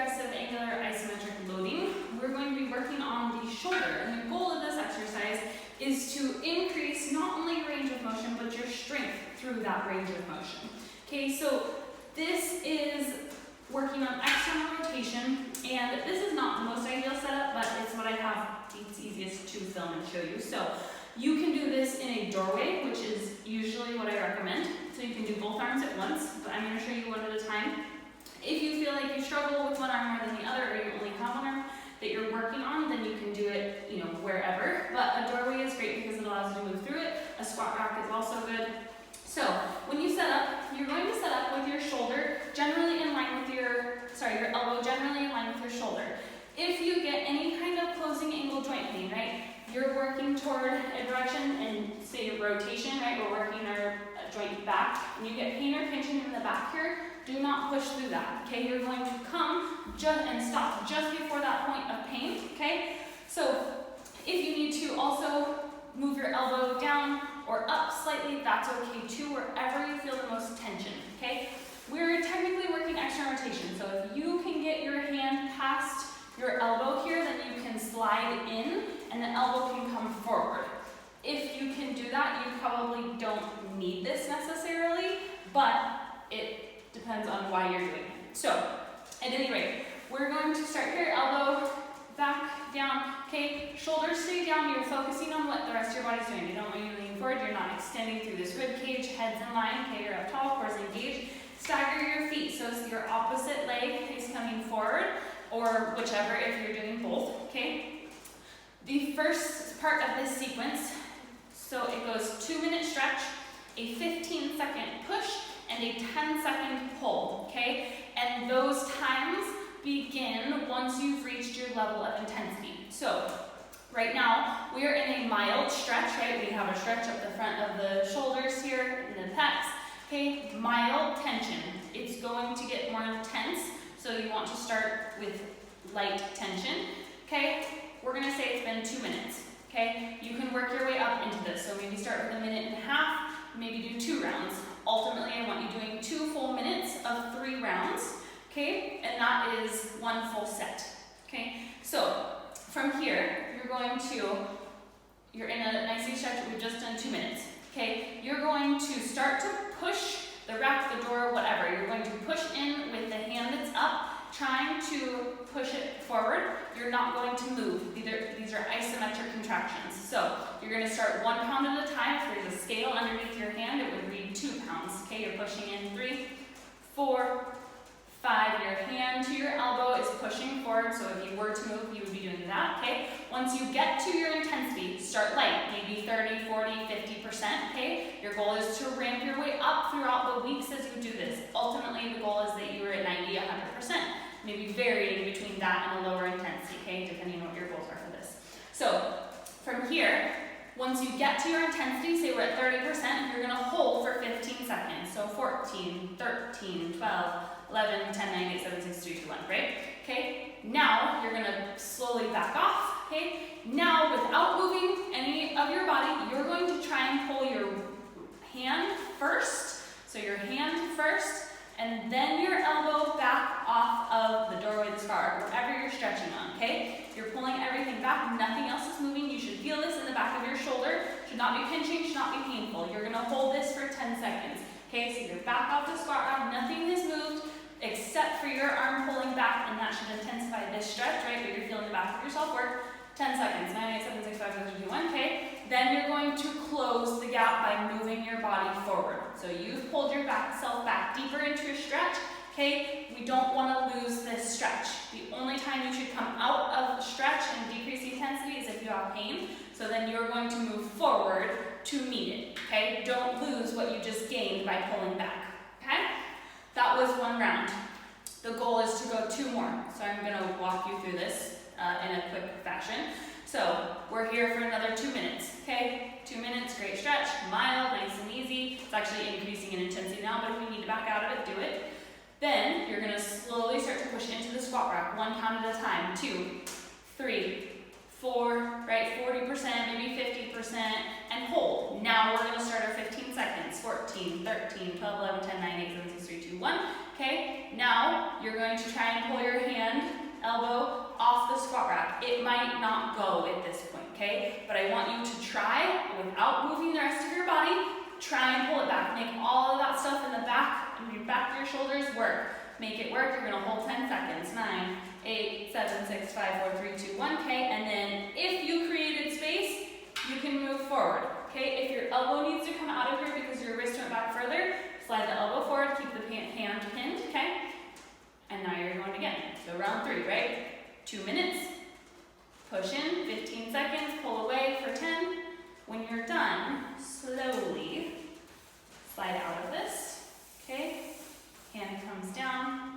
progressive angular isometric loading, we're going to be working on the shoulder. And the goal of this exercise is to increase not only your range of motion, but your strength through that range of motion. Okay, so this is working on external rotation, and this is not the most ideal setup, but it's what I have. It's easiest to film and show you. So you can do this in a doorway, which is usually what I recommend. So you can do both arms at once, but I'm going to show you one at a time. If you feel like you struggle with one arm more than the other, or you only have one arm that you're working on, then you can do it, wherever. But a doorway is great because it allows you to move through it. A squat rack is also good. So when you set up, you're going to set up with your shoulder generally in line with your elbow generally in line with your shoulder. If you get any kind of closing angle joint pain, right, you're working toward a direction and say rotation, right, we're working our joint back, and you get pain or pinching in the back here, do not push through that, okay? You're going to come and stop just before that point of pain, okay? So if you need to also move your elbow down or up slightly, that's okay too, wherever you feel the most tension, okay? We're technically working external rotation, so if you can get your hand past your elbow here, then you can slide in and the elbow can come forward. If you can do that, you probably don't need this necessarily, but it depends on why you're doing it. So, at any rate, we're going to start here, elbow back, down, okay? Shoulders stay down, you're focusing on what the rest of your body's doing. You don't want you leaning forward, you're not extending through this rib cage, head's in line, okay? You're up tall, cores engaged. Stagger your feet, so your opposite leg is coming forward, or whichever if you're doing both, okay? The first part of this sequence, so it goes 2-minute stretch, a 15-second push, and a 10-second pull, okay? And those times begin once you've reached your level of intensity. So right now, we are in a mild stretch, right? We have a stretch up the front of the shoulders here and the pecs, okay? Mild tension. It's going to get more intense, so you want to start with light tension, okay? We're gonna say it's been 2 minutes, okay? You can work your way up into this, so maybe start with 1.5 minutes, maybe do 2 rounds. Ultimately, I want you doing 2 full minutes of 3 rounds, okay? And that is 1 full set, okay? So from here, you're in a nice easy stretch. We've just done 2 minutes, okay? You're going to start to push the rack, the door, whatever. You're going to push in with the hand that's up, trying to push it forward. You're not going to move. These are isometric contractions. So you're going to start 1 pound at a time. If there's a scale underneath your hand, it would read 2 pounds. Okay, you're pushing in 3, 4, 5. Your hand to your elbow is pushing forward. So if you were to move, you would be doing that. Okay. Once you get to your intensity, start light, maybe 30, 40, 50%. Okay. Your goal is to ramp your way up throughout the weeks as you do this. Ultimately, the goal is that you are at 90, 100%. Maybe varying between that and a lower intensity, okay, depending on what your goals are for this. So from here, once you get to your intensity, say we're at 30%, you're going to hold for 15 seconds. So 14, 13, 12, 11, 10, 9, 8, 7, 6, 3, 2, 1, right? Okay, now you're going to slowly back off, okay? Now, without moving any of your body, you're going to try and pull your hand first. So your hand first, and then your elbow back off of the doorway, the scar, wherever you're stretching on, okay? You're pulling everything back, nothing else is moving. You should feel this in the back of your shoulder. Should not be pinching, should not be painful. You're gonna hold this for 10 seconds, okay? So you're back off the squat rack, nothing has moved except for your arm pulling back, and that should intensify this stretch, right? But you're feeling the back of yourself work. 10 seconds, 9, 8, 7, 6, 5, 4, 3, 2, 1, okay? Then you're going to close the gap by moving your body forward. So you've pulled yourself back deeper into your stretch, okay? We don't want to lose this stretch. The only time you should come out of the stretch and decrease the intensity is if you have pain. So then you're going to move forward to meet it, okay? Don't lose what you just gained by pulling back, okay? That was 1 round. The goal is to go 2 more. So I'm going to walk you through this in a quick fashion. So we're here for another 2 minutes, okay? 2 minutes, great stretch, mild, nice and easy. It's actually increasing in intensity now, but if you need to back out of it, do it. Then you're gonna slowly start to push into the squat rack, 1 pound at a time, 2, 3, 4, right, 40%, maybe 50%, and hold. Now we're gonna start our 15 seconds. 14, 13, 12, 11, 10, 9, 8, 7, 6, 3, 2, 1. Okay, now you're going to try and pull your hand, elbow, off the squat rack. It might not go at this point, okay? But I want you to try, without moving the rest of your body, try and pull it back. Make all of that stuff in the back, and your back of your shoulders work. Make it work. You're gonna hold 10 seconds. 9, 8, 7, 6, 5, 4, 3, 2, 1, okay? And then if you created space, you can move forward, okay? If your elbow needs to come out of here because your wrist went back further, slide the elbow forward, keep the hand pinned, okay? And now you're going again. So round 3, right? 2 minutes, push in, 15 seconds, pull away for 10. When you're done, slowly slide out of this, okay? Hand comes down,